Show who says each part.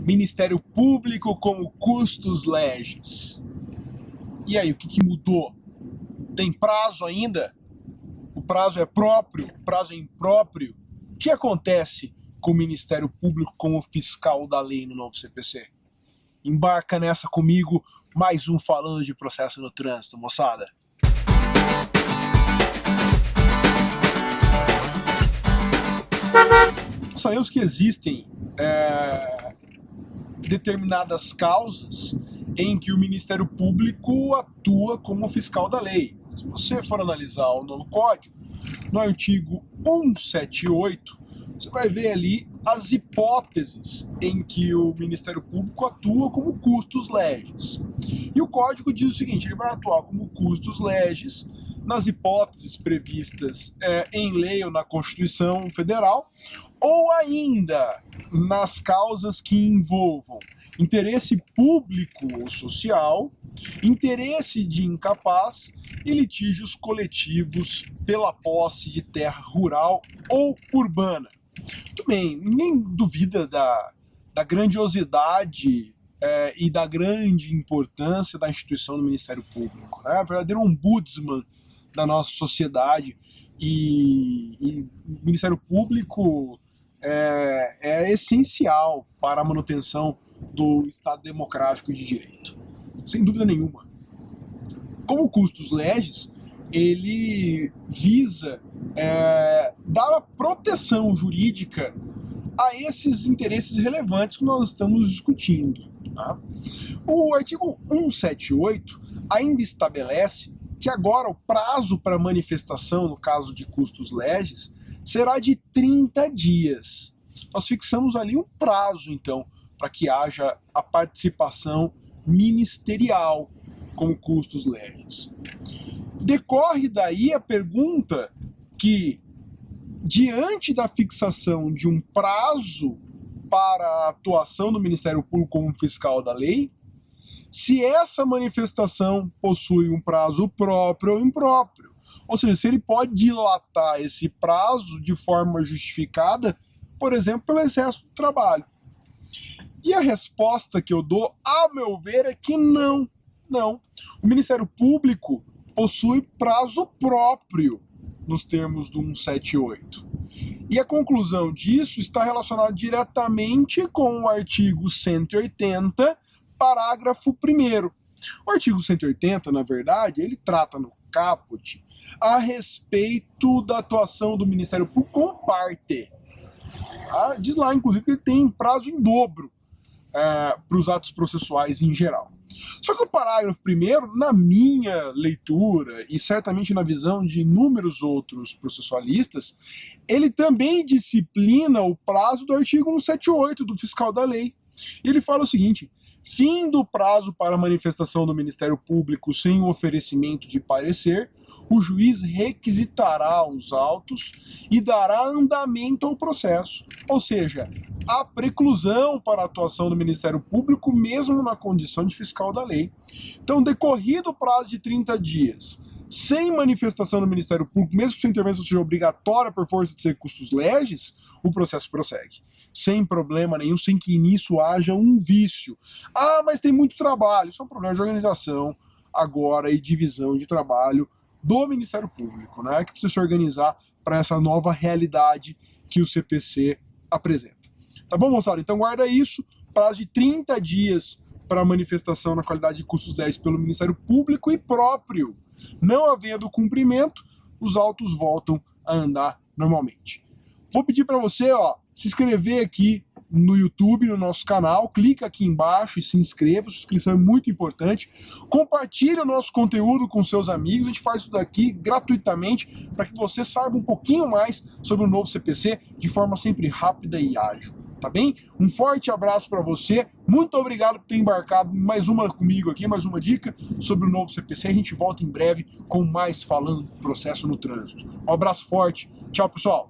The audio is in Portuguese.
Speaker 1: Ministério Público como custos legis. E aí, o que mudou? Tem prazo ainda? O prazo é próprio? O prazo é impróprio? O que acontece com o Ministério Público como fiscal da lei no novo CPC? Embarca nessa comigo, mais um Falando de Processo no Trânsito, moçada. Sabemos que existem determinadas causas em que o Ministério Público atua como fiscal da lei. Se você for analisar o novo código, no artigo 178, você vai ver ali as hipóteses em que o Ministério Público atua como custos legis. E o código diz o seguinte: ele vai atuar como custos legis nas hipóteses previstas em lei ou na Constituição Federal, ou ainda nas causas que envolvam interesse público ou social, interesse de incapaz e litígios coletivos pela posse de terra rural ou urbana. Muito bem, ninguém duvida da grandiosidade e da grande importância da instituição do Ministério Público, né? O verdadeiro ombudsman da nossa sociedade, e o Ministério Público é essencial para a manutenção do Estado democrático de direito, sem dúvida nenhuma. Como custos legis, ele visa dar a proteção jurídica a esses interesses relevantes que nós estamos discutindo. Tá? O artigo 178 ainda estabelece que agora o prazo para manifestação, no caso de custos legis, será de 30 dias. Nós fixamos ali um prazo, então, para que haja a participação ministerial como custos legis. Decorre daí a pergunta que, diante da fixação de um prazo para a atuação do Ministério Público como fiscal da lei, se essa manifestação possui um prazo próprio ou impróprio. Ou seja, se ele pode dilatar esse prazo de forma justificada, por exemplo, pelo excesso de trabalho. E a resposta que eu dou, a meu ver, é que não. Não. O Ministério Público possui prazo próprio nos termos do 178. E a conclusão disso está relacionada diretamente com o artigo 180, parágrafo 1º. O artigo 180, na verdade, ele trata no caput a respeito da atuação do Ministério Público como parte. Diz lá, inclusive, que ele tem prazo em dobro para os atos processuais em geral. Só que o parágrafo 1º, na minha leitura, e certamente na visão de inúmeros outros processualistas, ele também disciplina o prazo do artigo 178 do fiscal da lei. E ele fala o seguinte: fim do prazo para manifestação do Ministério Público sem o oferecimento de parecer, o juiz requisitará os autos e dará andamento ao processo. Ou seja, a preclusão para a atuação do Ministério Público, mesmo na condição de fiscal da lei. Então, decorrido o prazo de 30 dias, sem manifestação do Ministério Público, mesmo que sua intervenção seja obrigatória por força de ser custos legis, o processo prossegue. Sem problema nenhum, sem que nisso haja um vício. Mas tem muito trabalho. Isso é um problema de organização agora e divisão de trabalho do Ministério Público, né, que precisa se organizar para essa nova realidade que o CPC apresenta. Tá bom, moçada? Então guarda isso, prazo de 30 dias para manifestação na qualidade de custos legis pelo Ministério Público e próprio. Não havendo cumprimento, os autos voltam a andar normalmente. Vou pedir para você, se inscrever aqui no YouTube, no nosso canal, clica aqui embaixo e se inscreva, sua inscrição é muito importante. Compartilhe o nosso conteúdo com seus amigos, a gente faz isso daqui gratuitamente para que você saiba um pouquinho mais sobre o novo CPC de forma sempre rápida e ágil, tá bem? Um forte abraço para você, muito obrigado por ter embarcado mais uma comigo aqui, mais uma dica sobre o novo CPC, a gente volta em breve com mais Falando do Processo no Trânsito. Um abraço forte, tchau pessoal!